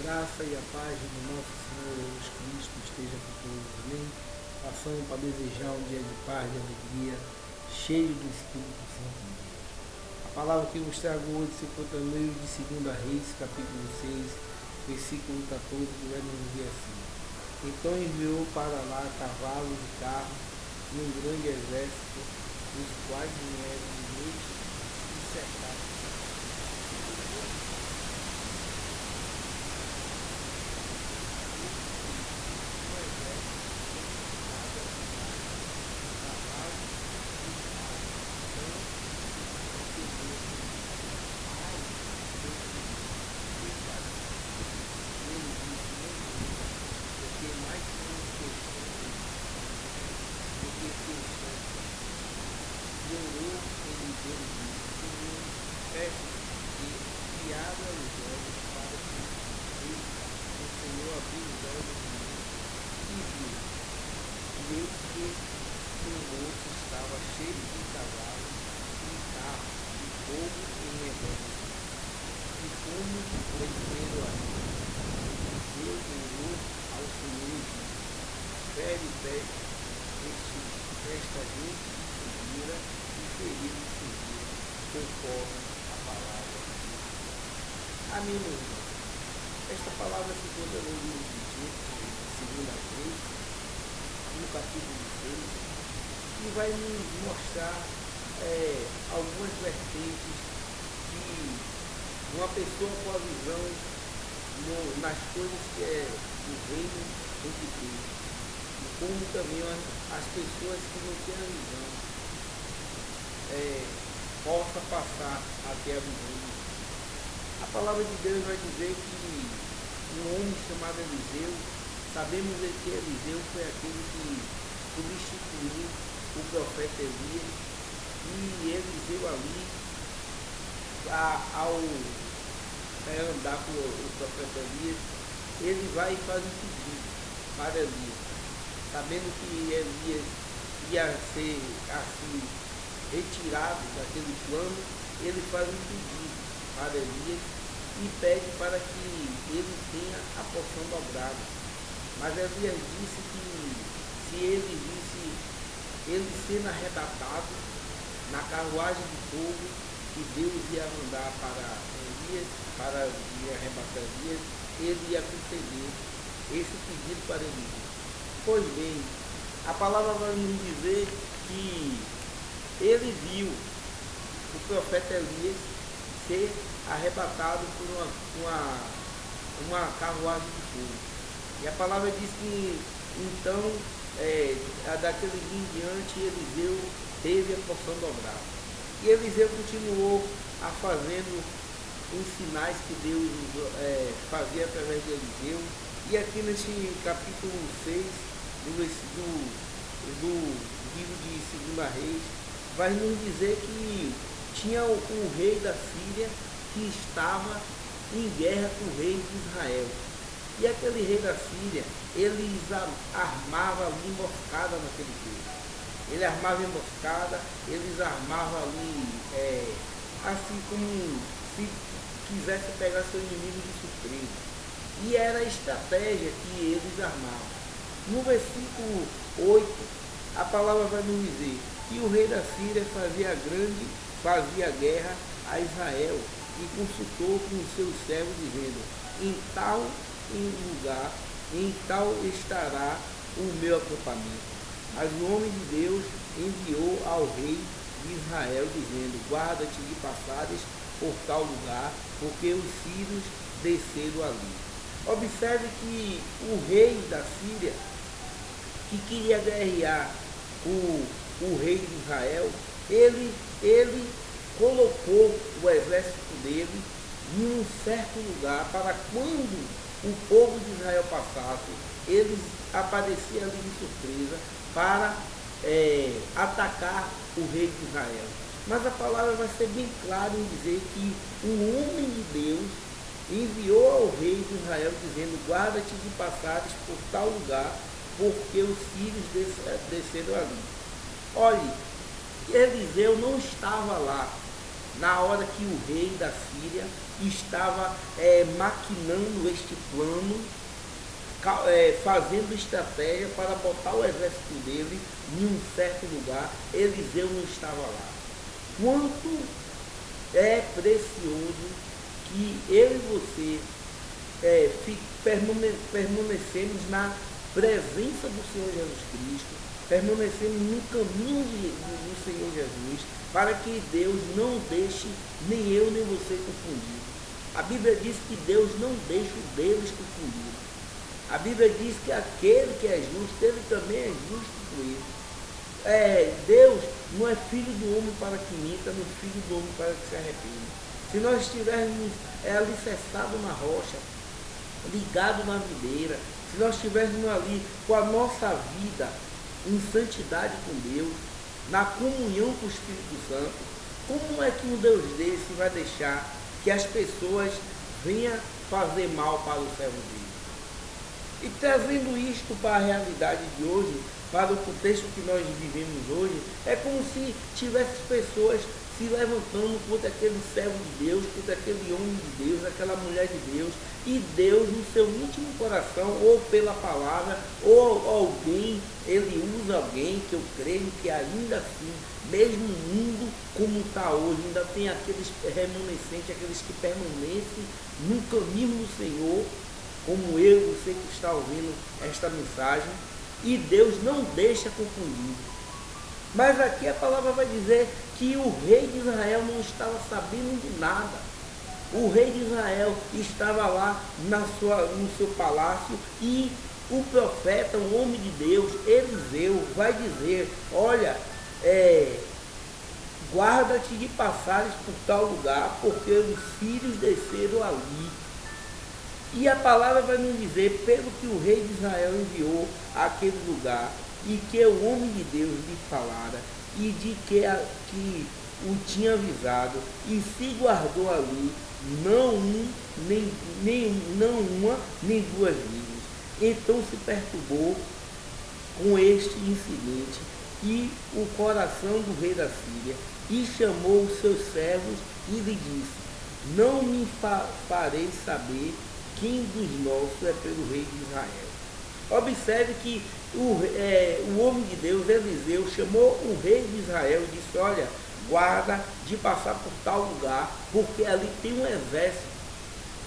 graça e a paz do nosso Senhor Jesus Cristo esteja com todos. Amém. Passando para desejar um dia de paz, de alegria, cheio do Espírito Santo de Deus. A palavra que nos trago hoje se encontra no livro de 2 Reis, capítulo 6, versículo 14, que vai nos dizer assim: Então enviou para lá cavalos e carros e um grande exército, os quais vieram de noite e cercaram. Eis que um moço estava cheio de cavalos e carros, de fogo e redor, e como desceram ali. Deus orou ao Senhor e disse: Fere esta gente que seguira e feriu de seguir, conforme a palavra de Deus. Amém, meu irmão. Esta palavra se encontra no livro de Gênesis, 2 Reis, no capítulo 6, e vai nos mostrar algumas vertentes de uma pessoa com a visão nas coisas que é do reino de Deus, e como também as pessoas que não têm a visão possa passar até a visão de Deus. A palavra de Deus vai dizer que um homem chamado Eliseu, sabemos que Eliseu foi aquele que substituiu o profeta Elias, e Eliseu ali, ao andar com o profeta Elias, ele vai e faz um pedido para Elias, sabendo que Elias ia ser assim retirado daquele plano. Ele faz um pedido para Elias e pede para que ele tenha a porção dobrada. Mas Elias disse que se ele visse ele sendo arrebatado na carruagem de fogo que Deus ia mandar para Elias, para arrebatar Elias, ele ia conceder esse pedido para Elias. Pois bem, a palavra vai nos dizer que ele viu o profeta Elias ser arrebatado por uma carruagem de fogo. E a palavra diz que então, daquele dia em diante, Eliseu teve a porção dobrada. E Eliseu continuou a fazendo os sinais que Deus fazia através de Eliseu. E aqui nesse capítulo 6 do livro de 2 Reis, vai nos dizer que tinha o rei da Síria que estava em guerra com o rei de Israel. E aquele rei da Síria, ele armava ali emboscada naquele tempo. Ele armava emboscada, eles armavam ali, assim como se quisesse pegar seu inimigo de surpresa. E era a estratégia que eles armavam. No versículo 8, a palavra vai nos dizer que o rei da Síria fazia guerra a Israel e consultou com os seus servos, dizendo: em tal lugar, em tal estará o meu acampamento. Mas o homem de Deus enviou ao rei de Israel, dizendo: guarda-te de passares por tal lugar, porque os sírios desceram ali. Observe que o rei da Síria, que queria guerrear o rei de Israel, ele colocou o exército dele em um certo lugar para quando o povo de Israel passasse, eles apareciam ali de surpresa para atacar o rei de Israel. Mas a palavra vai ser bem clara em dizer que um homem de Deus enviou ao rei de Israel, dizendo: guarda-te de passares por tal lugar, porque os sírios desceram ali. Olhe, Eliseu não estava lá na hora que o rei da Síria estava maquinando este plano, fazendo estratégia para botar o exército dele em um certo lugar, Eliseu não estava lá. Quanto é precioso que eu e você permanecemos na presença do Senhor Jesus Cristo, permanecemos no caminho do Senhor Jesus, para que Deus não deixe nem eu nem você confundir. A Bíblia diz que Deus não deixa o deles confundir. A Bíblia diz que aquele que é justo, ele também é justo com ele. Deus não é filho do homem para que minta, não é filho do homem para que se arrependa. Se nós estivermos alicerçados na rocha, ligado na videira, se nós estivermos ali com a nossa vida em santidade com Deus, na comunhão com o Espírito Santo, como é que um Deus desse vai deixar que as pessoas venham fazer mal para o servo dele? E trazendo isto para a realidade de hoje, para o contexto que nós vivemos hoje, é como se tivesse pessoas se levantando contra aquele servo de Deus, contra aquele homem de Deus, aquela mulher de Deus, e Deus no seu íntimo coração, ou pela palavra, ou alguém, ele usa alguém, que eu creio que ainda assim, mesmo no mundo como está hoje, ainda tem aqueles remanescentes, aqueles que permanecem no caminho do Senhor, como eu e você que está ouvindo esta mensagem, e Deus não deixa confundir. Mas aqui a palavra vai dizer que o rei de Israel não estava sabendo de nada. O rei de Israel estava lá no seu palácio, e o profeta, o homem de Deus, Eliseu, vai dizer: olha, guarda-te de passares por tal lugar, porque os sírios desceram ali. E a palavra vai nos dizer, pelo que o rei de Israel enviou àquele lugar, e que o homem de Deus lhe falara, e de que o tinha avisado, e se guardou ali, não uma, nem duas líguas. Então se perturbou com este incidente e o coração do rei da Síria, e chamou os seus servos e lhe disse: não me farei saber quem dos nossos é pelo rei de Israel. Observe que o homem de Deus, Eliseu, chamou o rei de Israel e disse: olha, guarda de passar por tal lugar, porque ali tem um exército.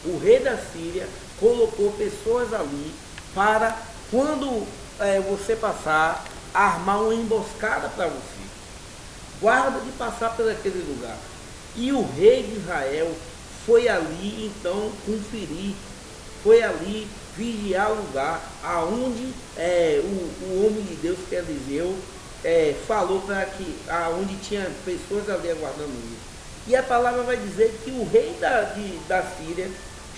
O rei da Síria colocou pessoas ali para, quando você passar, armar uma emboscada para você. Guarda de passar por aquele lugar. E o rei de Israel foi ali então conferir, foi ali vigiar o lugar aonde o homem de Deus, que é Eliseu, falou para que aonde tinha pessoas ali aguardando ele. E a palavra vai dizer que o rei da Síria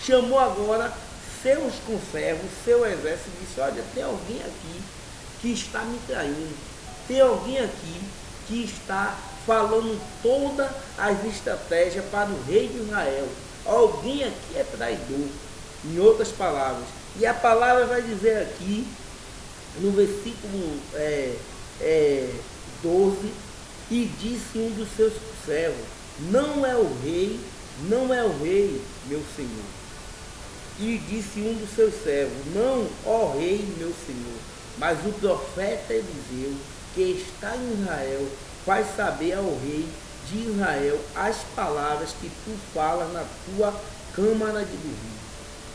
chamou agora seus conservos, seu exército, e disse: olha, tem alguém aqui que está me traindo, tem alguém aqui que está falando todas as estratégias para o rei de Israel. Alguém aqui é traidor, em outras palavras. E a palavra vai dizer aqui, no versículo 12, e disse um dos seus servos: não é o rei, meu senhor. E disse um dos seus servos: não, ó rei, meu senhor, mas o profeta Eliseu, que está em Israel, faz saber ao rei de Israel as palavras que tu falas na tua câmara de dormir.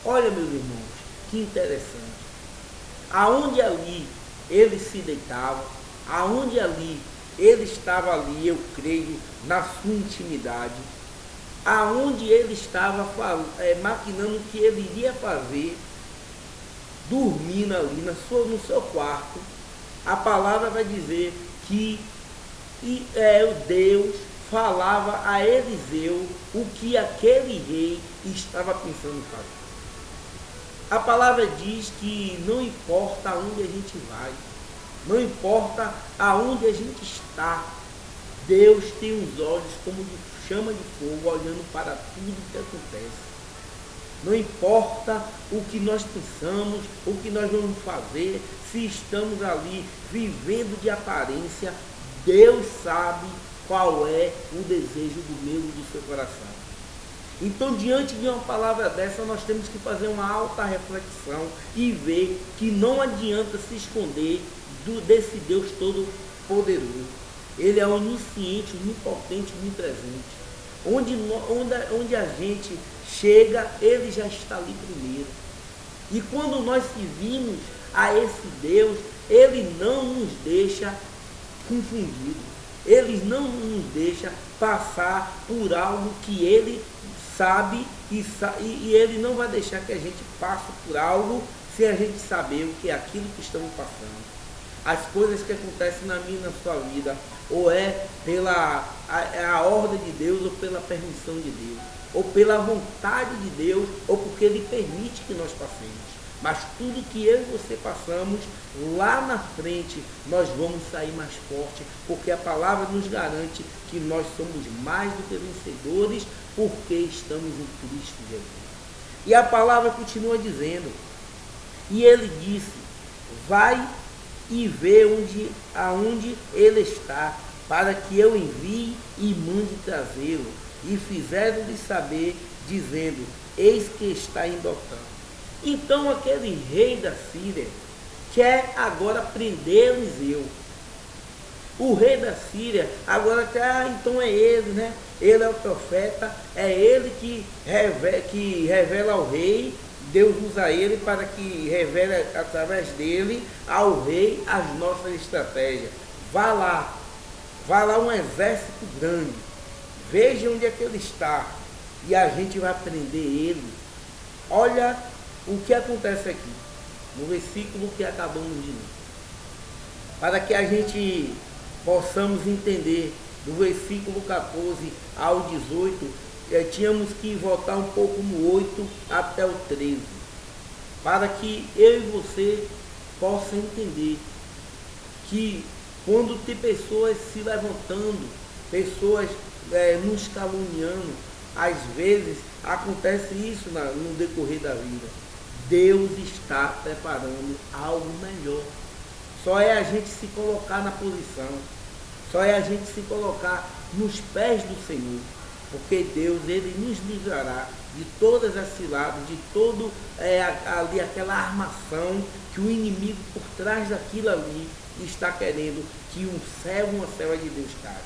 Olha, meus irmãos, que interessante. Aonde ali ele se deitava, aonde ali ele estava ali, eu creio, na sua intimidade, aonde ele estava maquinando o que ele iria fazer, dormindo ali no seu quarto, a palavra vai dizer que Deus falava a Eliseu o que aquele rei estava pensando em fazer. A palavra diz que não importa aonde a gente vai, não importa aonde a gente está, Deus tem os olhos como de chama de fogo, olhando para tudo que acontece. Não importa o que nós pensamos, o que nós vamos fazer, se estamos ali vivendo de aparência, Deus sabe qual é o desejo do meu e do seu coração. Então, diante de uma palavra dessa, nós temos que fazer uma alta reflexão e ver que não adianta se esconder desse Deus todo-poderoso. Ele é onisciente, onipotente, onipresente. Onde a gente chega, ele já está ali primeiro. E quando nós servimos a esse Deus, ele não nos deixa confundidos. Ele não nos deixa passar por algo que ele sabe e ele não vai deixar que a gente passe por algo sem a gente saber o que é aquilo que estamos passando. As coisas que acontecem na minha e na sua vida, ou é pela a ordem de Deus, ou pela permissão de Deus, ou pela vontade de Deus, ou porque ele permite que nós passemos. Mas tudo que eu e você passamos, lá na frente, nós vamos sair mais forte, porque a palavra nos garante que nós somos mais do que vencedores, porque estamos em Cristo Jesus. E a palavra continua dizendo, e ele disse, vai e vê aonde ele está, para que eu envie e mande trazê-lo, e fizeram-lhe saber, dizendo, eis que está em Dotã. Então aquele rei da Síria quer agora prender Eliseu. O rei da Síria agora quer, então é ele, né? Ele é o profeta, é ele que revela ao rei. Deus usa ele para que revele através dele ao rei as nossas estratégias. Vá lá um exército grande, veja onde é que ele está e a gente vai prender ele. Olha o que acontece aqui, no versículo que acabamos de ler, para que a gente possamos entender, do versículo 14 ao 18, tínhamos que voltar um pouco no 8 até o 13, para que eu e você possam entender que quando tem pessoas se levantando, pessoas nos caluniando, às vezes acontece isso no decorrer da vida. Deus está preparando algo melhor. Só é a gente se colocar na posição, só é a gente se colocar nos pés do Senhor, porque Deus, ele nos livrará de todas as ciladas, de todo ali aquela armação que o inimigo por trás daquilo ali está querendo que um servo, uma serva de Deus caia.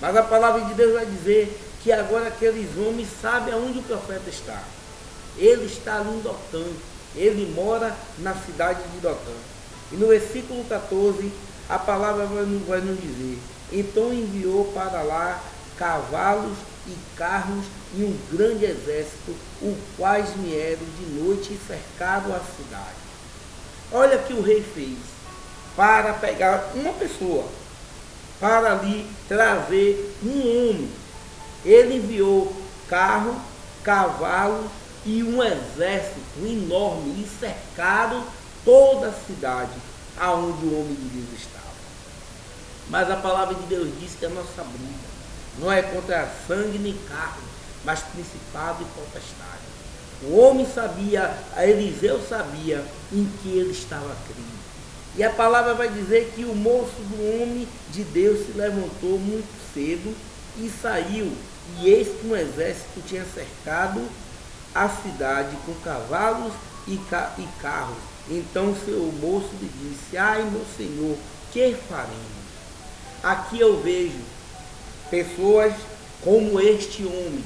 Mas a palavra de Deus vai dizer que agora aqueles homens sabem aonde o profeta está. Ele está ali em Dotã. Ele mora na cidade de Dotã. E no versículo 14, a palavra vai nos dizer, então enviou para lá cavalos e carros e um grande exército, os quais vieram de noite e cercaram a cidade. Olha o que o rei fez para pegar uma pessoa, para ali trazer um homem. Ele enviou carro, cavalos e um exército enorme e cercaram toda a cidade aonde o homem de Deus estava. Mas a palavra de Deus diz que a nossa briga não é contra sangue nem carne, mas principado e potestade. O homem sabia, Eliseu sabia em que ele estava crendo. E a palavra vai dizer que o moço do homem de Deus se levantou muito cedo e saiu, e eis que um exército tinha cercado a cidade com cavalos e carros. Então o seu moço lhe disse, ai meu senhor, que faremos? Aqui eu vejo pessoas como este homem,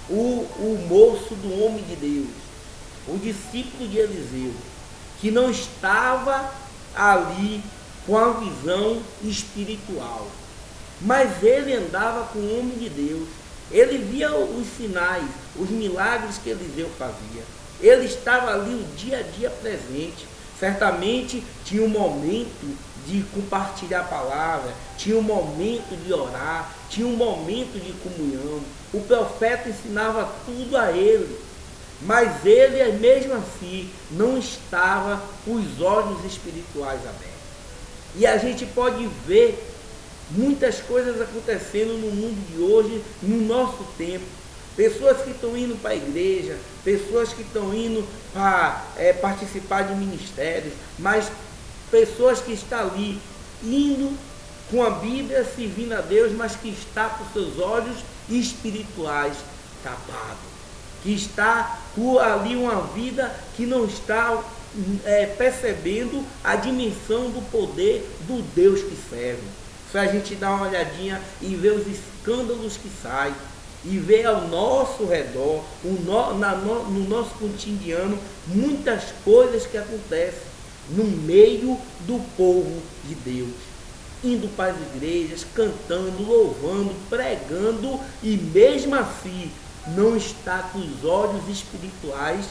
o moço do homem de Deus, o discípulo de Eliseu, que não estava ali com a visão espiritual, mas ele andava com o homem de Deus. Ele via os sinais, os milagres que Eliseu fazia. Ele estava ali o dia a dia presente. Certamente tinha um momento de compartilhar a palavra, tinha um momento de orar, tinha um momento de comunhão. O profeta ensinava tudo a ele, mas ele mesmo assim não estava com os olhos espirituais abertos. E a gente pode ver muitas coisas acontecendo no mundo de hoje, no nosso tempo. Pessoas que estão indo para a igreja, pessoas que estão indo para participar de ministérios, mas pessoas que estão ali indo com a Bíblia, servindo a Deus, mas que está com seus olhos espirituais tapados, que está por ali uma vida que não está percebendo a dimensão do poder do Deus que serve. Se a gente dá uma olhadinha e ver os escândalos que saem, e ver ao nosso redor, no nosso cotidiano, muitas coisas que acontecem no meio do povo de Deus, indo para as igrejas, cantando, louvando, pregando, e mesmo assim não está com os olhos espirituais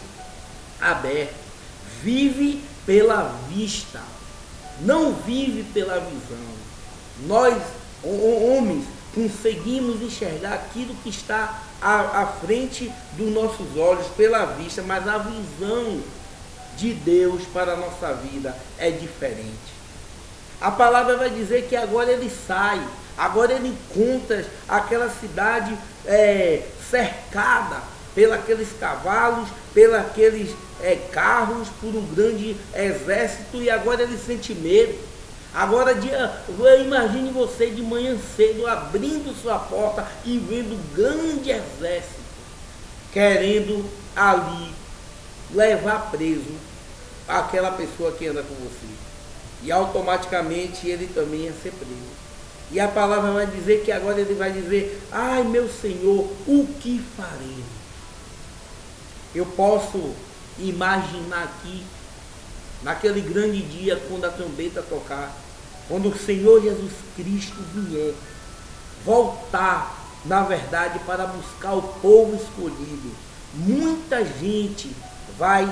abertos. Vive pela vista, não vive pela visão. Nós, homens, conseguimos enxergar aquilo que está à frente dos nossos olhos pela vista, mas a visão de Deus para a nossa vida é diferente. A palavra vai dizer que agora ele sai, agora ele encontra aquela cidade cercada pelos cavalos, pelos carros, por um grande exército, e agora ele sente medo. Agora, imagine você de manhã cedo abrindo sua porta e vendo um grande exército querendo ali levar preso aquela pessoa que anda com você. E automaticamente ele também ia ser preso. E a palavra vai dizer que agora ele vai dizer: ai, meu Senhor, o que faremos? Eu posso imaginar aqui, naquele grande dia, quando a trombeta tocar, quando o Senhor Jesus Cristo vier, voltar, na verdade, para buscar o povo escolhido, muita gente vai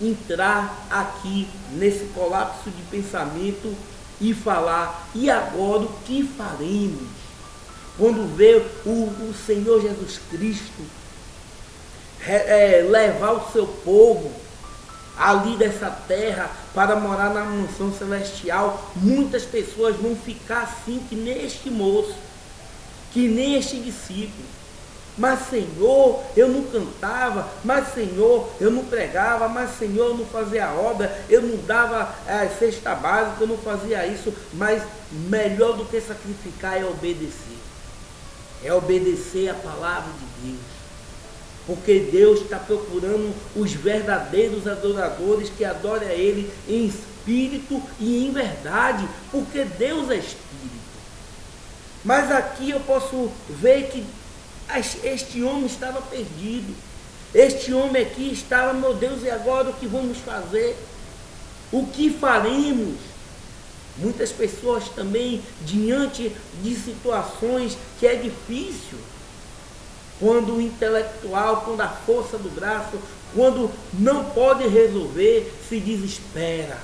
entrar aqui nesse colapso de pensamento e falar: e agora o que faremos? Quando vê o Senhor Jesus Cristo levar o seu povo ali dessa terra para morar na mansão celestial, muitas pessoas vão ficar assim, que nem este moço, que nem este discípulo. Mas Senhor, eu não cantava, mas Senhor, eu não pregava, mas Senhor, eu não fazia a obra, eu não dava cesta básica, eu não fazia isso, mas melhor do que sacrificar é obedecer. É obedecer a palavra de Deus. Porque Deus está procurando os verdadeiros adoradores que adorem a Ele em espírito e em verdade, porque Deus é espírito. Mas aqui eu posso ver que este homem estava perdido. Este homem aqui estava: meu Deus, e agora o que vamos fazer? O que faremos? Muitas pessoas também, diante de situações que é difícil, quando o intelectual, quando a força do braço, quando não pode resolver, se desespera.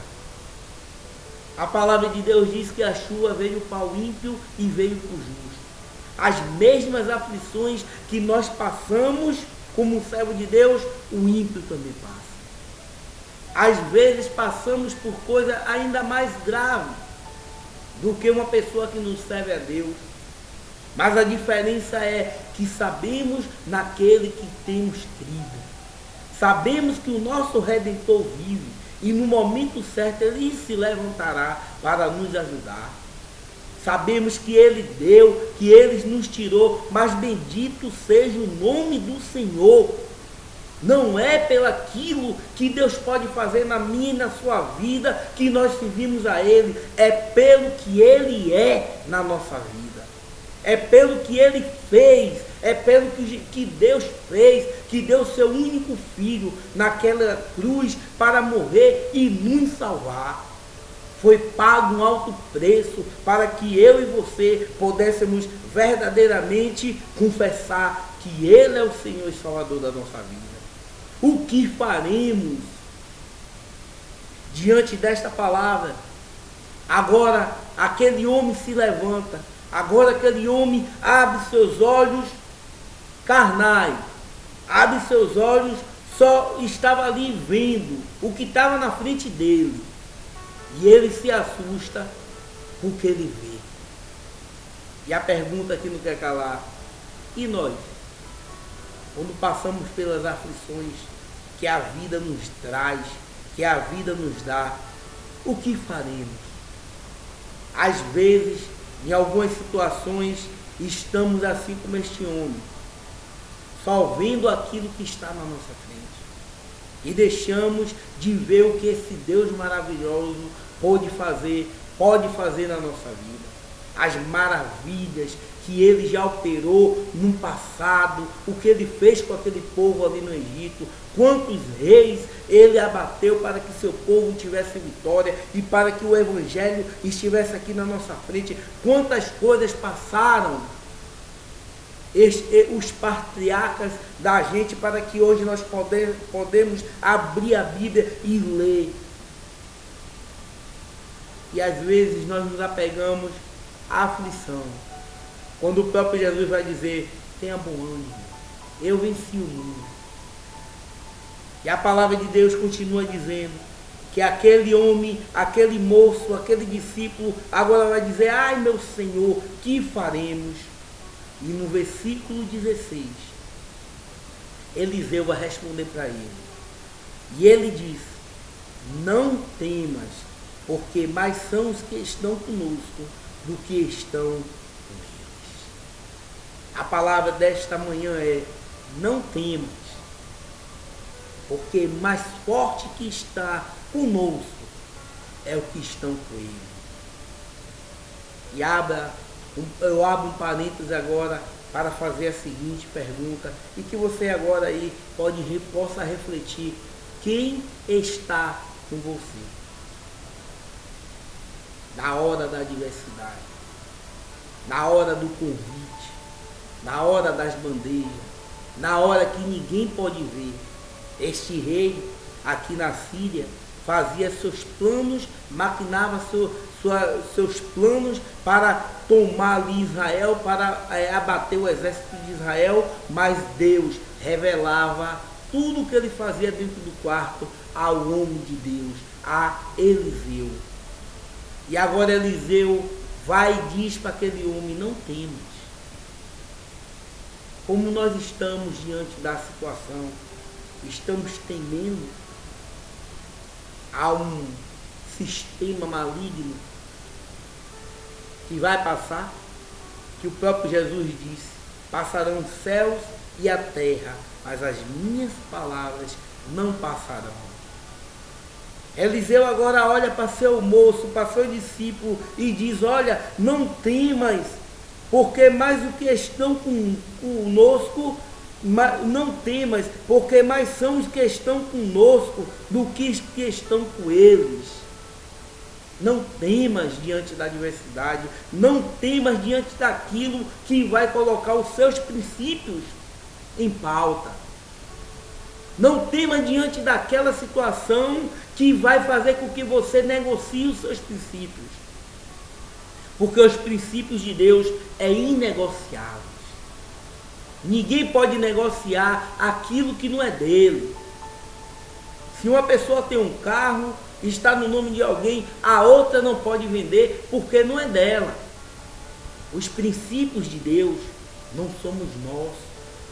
A palavra de Deus diz que a chuva veio para o ímpio e veio para o justo. As mesmas aflições que nós passamos como servo de Deus, o ímpio também passa. Às vezes passamos por coisa ainda mais grave do que uma pessoa que não serve a Deus. Mas a diferença é que sabemos naquele que temos crido. Sabemos que o nosso Redentor vive e no momento certo Ele se levantará para nos ajudar. Sabemos que Ele deu, que Ele nos tirou, mas bendito seja o nome do Senhor. Não é pelo aquilo que Deus pode fazer na minha e na sua vida que nós servimos a Ele, é pelo que Ele é na nossa vida. É pelo que Ele fez, é pelo que Deus fez, que deu seu único filho naquela cruz para morrer e nos salvar. Foi pago um alto preço para que eu e você pudéssemos verdadeiramente confessar que Ele é o Senhor e Salvador da nossa vida. O que faremos diante desta palavra? Agora aquele homem se levanta. Agora aquele homem abre seus olhos carnais, abre seus olhos, só estava ali vendo o que estava na frente dele. E ele se assusta porque ele vê. E a pergunta que não quer calar: e nós? Quando passamos pelas aflições que a vida nos traz, que a vida nos dá, o que faremos? Às vezes, em algumas situações, estamos assim como este homem, só vendo aquilo que está na nossa frente. E deixamos de ver o que esse Deus maravilhoso pode fazer na nossa vida. As maravilhas que ele já operou no passado, o que ele fez com aquele povo ali no Egito, quantos reis ele abateu para que seu povo tivesse vitória e para que o evangelho estivesse aqui na nossa frente, quantas coisas passaram os patriarcas da gente para que hoje nós podemos abrir a Bíblia e ler. E às vezes nós nos apegamos à aflição, quando o próprio Jesus vai dizer: tenha bom ânimo, eu venci o mundo. E a palavra de Deus continua dizendo que aquele homem, aquele moço, aquele discípulo agora vai dizer: ai meu Senhor, que faremos? E no versículo 16, Eliseu vai responder para ele. E ele diz: não temas, porque mais são os que estão conosco do que estão com eles. A palavra desta manhã é: não temas, porque mais forte que está conosco é o que estão com ele. E eu abro um parênteses agora para fazer a seguinte pergunta, e que você agora aí possa refletir: quem está com você na hora da adversidade, na hora do convite, na hora das bandeiras, na hora que ninguém pode ver? Este rei aqui na Síria fazia seus planos, maquinava seus planos para tomar ali Israel, para abater o exército de Israel, mas Deus revelava tudo o que ele fazia dentro do quarto ao homem de Deus, a Eliseu. E agora Eliseu vai e diz para aquele homem: não temas. Como nós estamos diante da situação, estamos temendo a um sistema maligno que vai passar, que o próprio Jesus disse: passarão os céus e a terra, mas as minhas palavras não passarão. Eliseu agora olha para seu moço, para seu discípulo e diz: olha, não temas, porque mais o que estão conosco, não temas, porque mais são os que estão conosco do que os que estão com eles. Não temas diante da adversidade, não temas diante daquilo que vai colocar os seus princípios em pauta. Não temas diante daquela situação que vai fazer com que você negocie os seus princípios. Porque os princípios de Deus é inegociável. Ninguém pode negociar aquilo que não é dele. Se uma pessoa tem um carro, está no nome de alguém, a outra não pode vender porque não é dela. Os princípios de Deus não somos nós.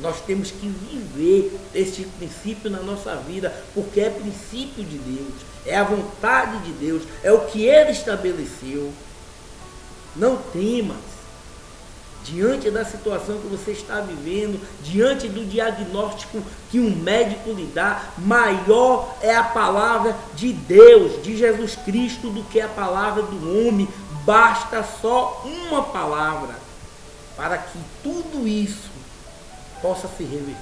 Nós temos que viver esse princípio na nossa vida, porque é princípio de Deus, é a vontade de Deus, é o que Ele estabeleceu. Não temas diante da situação que você está vivendo, diante do diagnóstico que um médico lhe dá. Maior é a palavra de Deus, de Jesus Cristo, do que a palavra do homem. Basta só uma palavra para que tudo isso possa se reverter.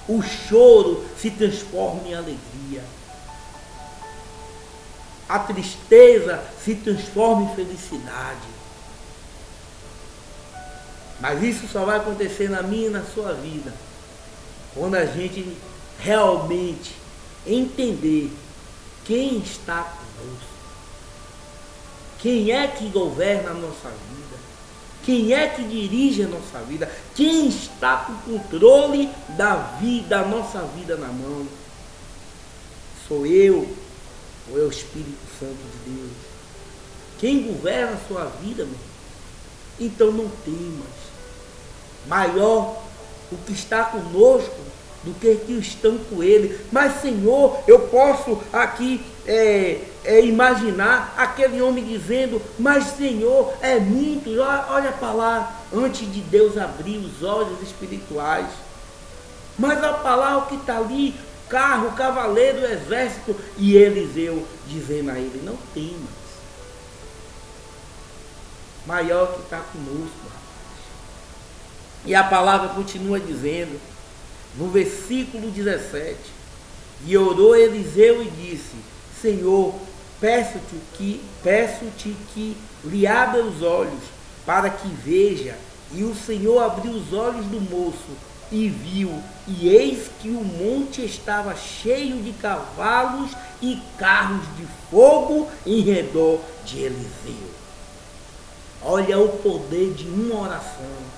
O choro se transforma em alegria. A tristeza se transforma em felicidade. Mas isso só vai acontecer na minha e na sua vida quando a gente realmente entender quem está conosco. Quem é que governa a nossa vida? Quem é que dirige a nossa vida? Quem está com o controle da nossa vida na mão? Sou eu ou é o Espírito Santo de Deus? Quem governa a sua vida, meu irmão? Então não temas. Maior o que está conosco do que estão com ele. Mas, Senhor, eu posso aqui imaginar aquele homem dizendo: mas Senhor, é muito, olha para lá, antes de Deus abrir os olhos espirituais. Mas olha para lá o que está ali, carro, cavaleiro, exército, e Eliseu dizendo a ele: não temas, maior que está conosco, rapaz. E a palavra continua dizendo, no versículo 17, e orou Eliseu e disse: Senhor, peço-te que lhe abra os olhos para que veja. E o Senhor abriu os olhos do moço e viu, e eis que o monte estava cheio de cavalos e carros de fogo em redor de Eliseu. Olha o poder de uma oração.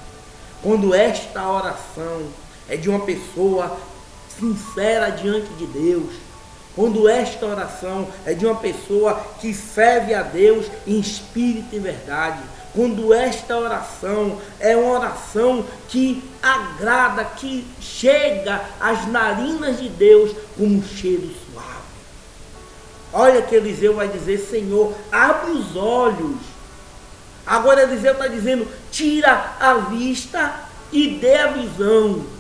Quando esta oração é de uma pessoa sincera diante de Deus, quando esta oração é de uma pessoa que serve a Deus em espírito e verdade, quando esta oração é uma oração que agrada, que chega às narinas de Deus como um cheiro suave. Olha que Eliseu vai dizer: Senhor, abre os olhos. Agora Eliseu está dizendo: tira a vista e dê a visão.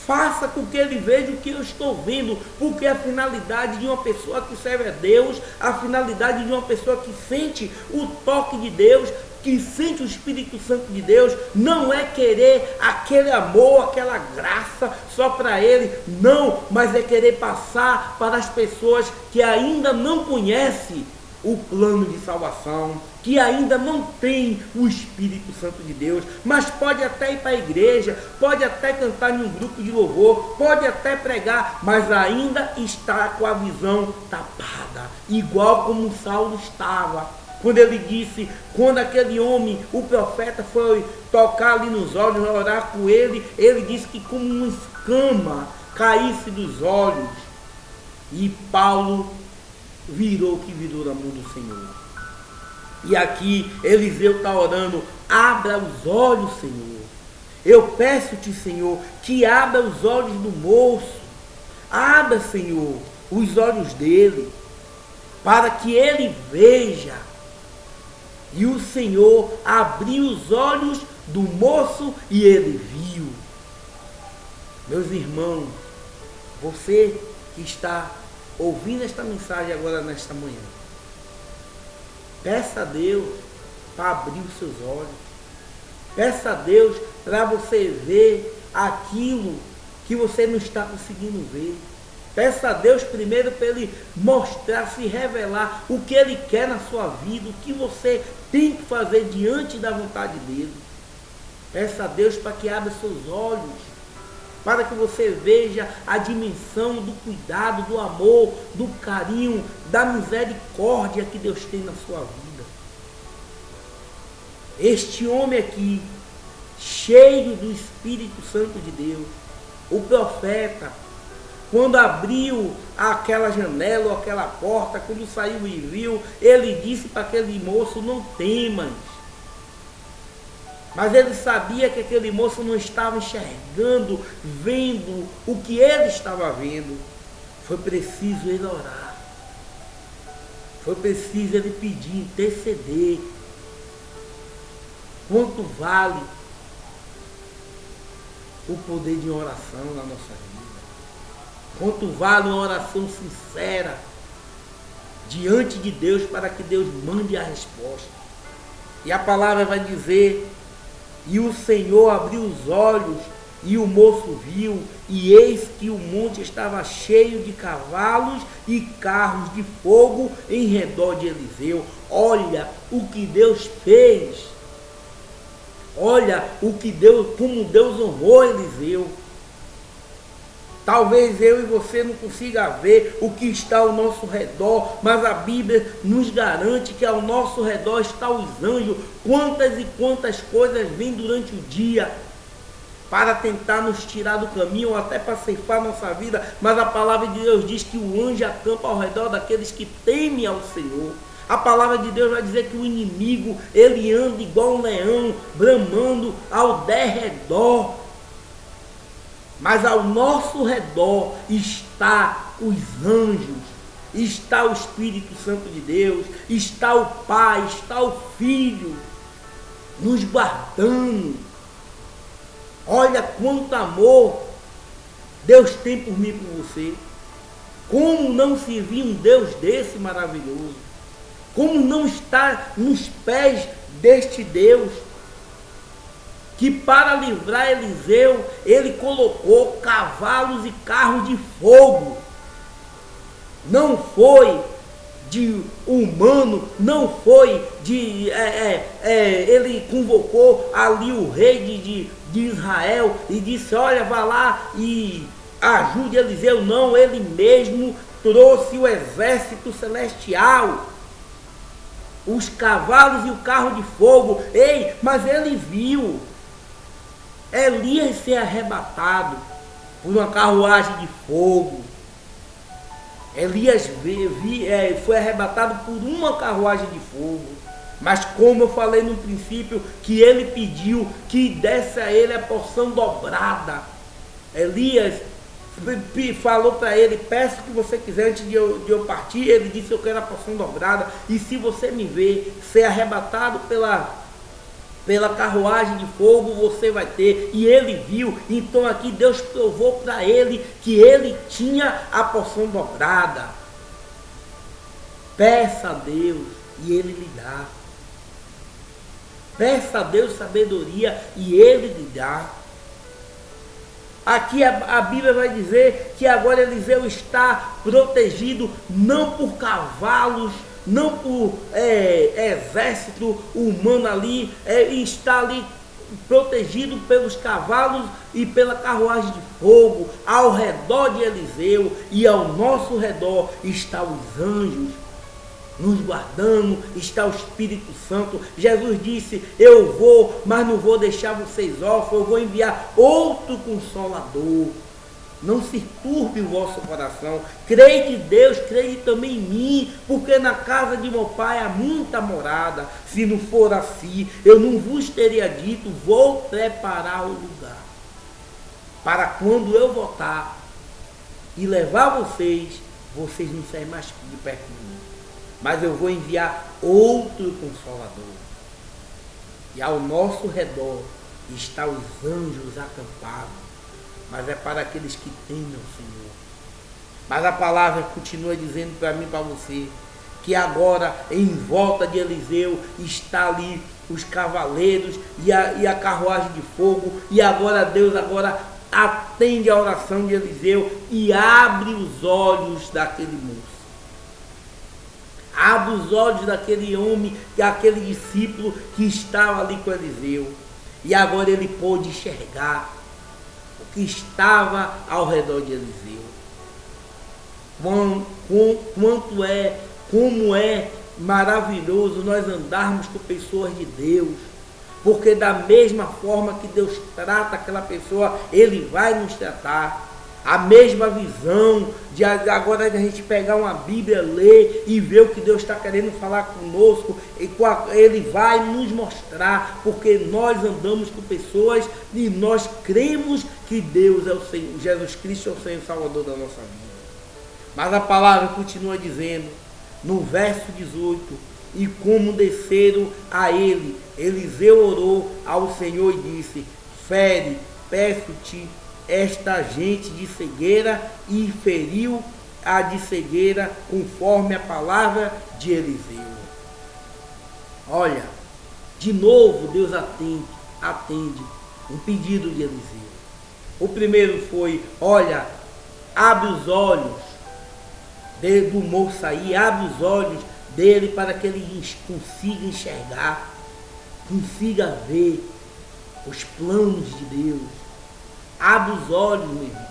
Faça com que ele veja o que eu estou vendo, porque a finalidade de uma pessoa que serve a Deus, a finalidade de uma pessoa que sente o toque de Deus, que sente o Espírito Santo de Deus, não é querer aquele amor, aquela graça só para ele, não, mas é querer passar para as pessoas que ainda não conhecem o plano de salvação, que ainda não tem o Espírito Santo de Deus, mas pode até ir para a igreja, pode até cantar em um grupo de louvor, pode até pregar, mas ainda está com a visão tapada, igual como Saulo estava. Quando ele disse, quando aquele homem, o profeta, foi tocar ali nos olhos, orar com ele, ele disse que como uma escama caísse dos olhos, e Paulo virou o que virou na mão do Senhor. E aqui Eliseu está orando: abra os olhos, Senhor. Eu peço-te, Senhor, que abra os olhos do moço. Abra, Senhor, os olhos dele, para que ele veja. E o Senhor abriu os olhos do moço e ele viu. Meus irmãos, você que está ouvindo esta mensagem agora nesta manhã, peça a Deus para abrir os seus olhos. Peça a Deus para você ver aquilo que você não está conseguindo ver. Peça a Deus primeiro para Ele mostrar, se revelar o que Ele quer na sua vida, o que você tem que fazer diante da vontade dEle. Peça a Deus para que abra seus olhos, para que você veja a dimensão do cuidado, do amor, do carinho, da misericórdia que Deus tem na sua vida. Este homem aqui, cheio do Espírito Santo de Deus, o profeta, quando abriu aquela janela ou aquela porta, quando saiu e viu, ele disse para aquele moço: não temas. Mas ele sabia que aquele moço não estava enxergando, vendo o que ele estava vendo. Foi preciso ele orar. Foi preciso ele pedir, interceder. Quanto vale o poder de uma oração na nossa vida? Quanto vale uma oração sincera diante de Deus para que Deus mande a resposta? E a palavra vai dizer: e o Senhor abriu os olhos, e o moço viu, e eis que o monte estava cheio de cavalos e carros de fogo em redor de Eliseu. Olha o que Deus fez. Olha o que Deus, como Deus honrou Eliseu. Talvez eu e você não consiga ver o que está ao nosso redor, mas a Bíblia nos garante que ao nosso redor estão os anjos. Quantas e quantas coisas vêm durante o dia para tentar nos tirar do caminho ou até para ceifar nossa vida, mas a palavra de Deus diz que o anjo acampa ao redor daqueles que temem ao Senhor. A palavra de Deus vai dizer que o inimigo, ele anda igual um leão, bramando ao derredor. mas ao nosso redor está os anjos, está o Espírito Santo de Deus, está o Pai, está o Filho, nos guardando. Olha quanto amor Deus tem por mim e por você. Como não servir um Deus desse maravilhoso? Como não estar nos pés deste Deus? Que para livrar Eliseu, ele colocou cavalos e carros de fogo. Não foi de humano, não foi de... ele convocou ali o rei de Israel e disse, olha, vá lá e ajude Eliseu. Não, ele mesmo trouxe o exército celestial, os cavalos e o carro de fogo. Ei, mas ele viu Elias ser arrebatado por uma carruagem de fogo. Elias foi arrebatado por uma carruagem de fogo. Mas como eu falei no princípio, que ele pediu que desse a ele a porção dobrada. Elias falou para ele, peço que você quiser antes de eu partir. Ele disse, eu quero a porção dobrada. E se você me ver ser arrebatado pela carruagem de fogo, você vai ter. E ele viu. Então aqui Deus provou para ele que ele tinha a porção dobrada. Peça a Deus e ele lhe dá. Peça a Deus sabedoria e ele lhe dá. Aqui a Bíblia vai dizer que agora Eliseu está protegido não por cavalos, não por exército humano ali, está ali protegido pelos cavalos e pela carruagem de fogo. Ao redor de Eliseu e ao nosso redor estão os anjos nos guardando, está o Espírito Santo. Jesus disse, eu vou, mas não vou deixar vocês órfãos, eu vou enviar outro Consolador. Não se turbe o vosso coração. Creia de Deus, creia também em mim, porque na casa de meu Pai há muita morada. Se não for assim, eu não vos teria dito, vou preparar o lugar, para quando eu voltar e levar vocês não saem mais de perto de mim. Mas eu vou enviar outro Consolador. E ao nosso redor estão os anjos acampados. Mas é para aqueles que temem ao Senhor. Mas a palavra continua dizendo para mim e para você, que agora em volta de Eliseu está ali os cavaleiros e a carruagem de fogo. E agora Deus atende a oração de Eliseu e abre os olhos daquele moço. Abre os olhos daquele homem, daquele discípulo que estava ali com Eliseu. E agora ele pôde enxergar o que estava ao redor de Eliseu. Como é maravilhoso nós andarmos com pessoas de Deus. Porque da mesma forma que Deus trata aquela pessoa, Ele vai nos tratar. A mesma visão de agora a gente pegar uma Bíblia, ler e ver o que Deus está querendo falar conosco, e Ele vai nos mostrar, porque nós andamos com pessoas e nós cremos que Deus é o Senhor, Jesus Cristo é o Senhor Salvador da nossa vida. Mas a palavra continua dizendo, no verso 18, e como desceram a ele, Eliseu orou ao Senhor e disse, fere, peço-te, esta gente de cegueira, e feriu a de cegueira conforme a palavra de Eliseu. Olha, de novo Deus atende um pedido de Eliseu. O primeiro foi, olha, abre os olhos do moço aí, abre os olhos dele para que ele consiga enxergar, consiga ver os planos de Deus. Abre os olhos, meu irmão.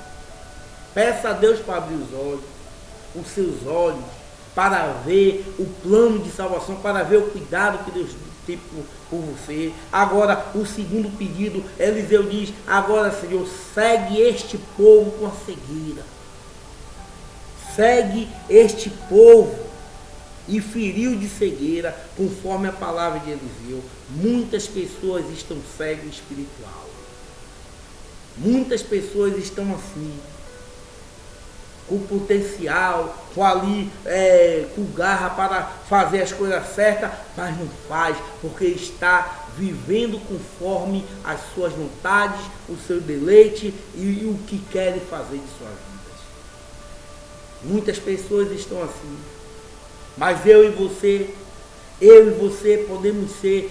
Peça a Deus para abrir os seus olhos, para ver o plano de salvação, para ver o cuidado que Deus tem por você. Agora, o segundo pedido, Eliseu diz, agora, Senhor, segue este povo com a cegueira. Segue este povo. E feriu de cegueira, conforme a palavra de Eliseu. Muitas pessoas estão cegas espiritual. Muitas pessoas estão assim, com potencial, com garra para fazer as coisas certas, mas não faz, porque está vivendo conforme as suas vontades, o seu deleite e o que querem fazer de suas vidas. Muitas pessoas estão assim, mas eu e você podemos ser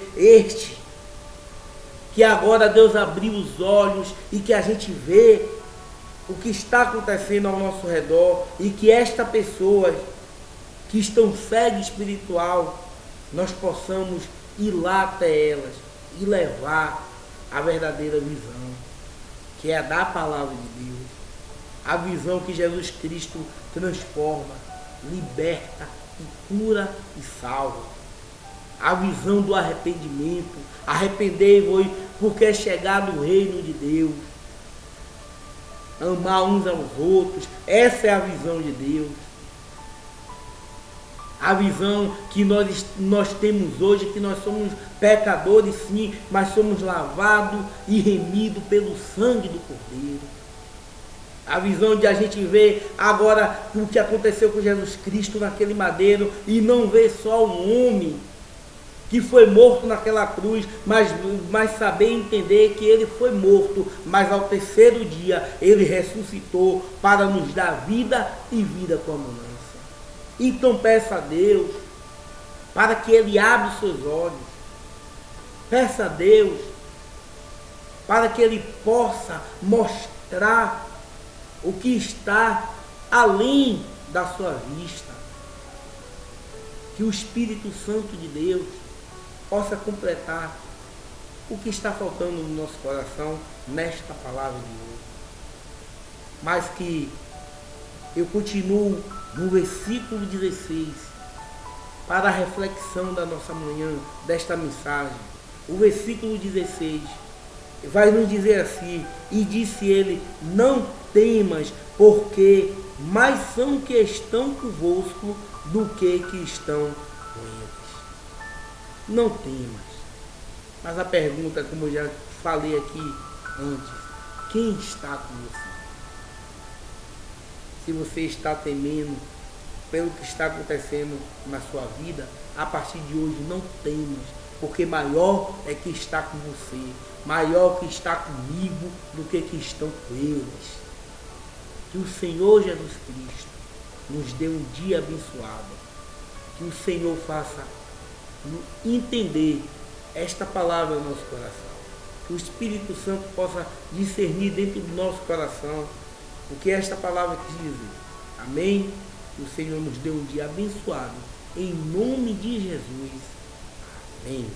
que agora Deus abriu os olhos e que a gente vê o que está acontecendo ao nosso redor e que esta pessoa que estão cega espiritual, nós possamos ir lá até elas e levar a verdadeira visão, que é a da palavra de Deus, a visão que Jesus Cristo transforma, liberta e cura e salva. A visão do arrependimento, arrependei-vos porque é chegado o reino de Deus. Amar uns aos outros, essa é a visão de Deus. A visão que nós temos hoje, que nós somos pecadores sim, mas somos lavados e remidos pelo sangue do Cordeiro. A visão de a gente ver agora o que aconteceu com Jesus Cristo naquele madeiro e não ver só um homem que foi morto naquela cruz, mas saber entender que ele foi morto, mas ao terceiro dia ele ressuscitou para nos dar vida e vida com abundância. Então peça a Deus para que ele abra os seus olhos. Peça a Deus para que ele possa mostrar o que está além da sua vista. Que o Espírito Santo de Deus possa completar o que está faltando no nosso coração nesta palavra de hoje. Mas que eu continuo no versículo 16 para a reflexão da nossa manhã, desta mensagem. O versículo 16 vai nos dizer assim: e disse ele, não temas, porque mais são que estão convosco do que estão com eles. Não temas. Mas a pergunta, como eu já falei aqui antes, quem está com você? Se você está temendo pelo que está acontecendo na sua vida, a partir de hoje não temas, porque maior é que está com você, maior que está comigo do que estão com eles. Que o Senhor Jesus Cristo nos dê um dia abençoado, que o Senhor faça entender esta palavra no nosso coração, que o Espírito Santo possa discernir dentro do nosso coração o que esta palavra quis dizer. Amém? Que o Senhor nos dê um dia abençoado, em nome de Jesus. Amém.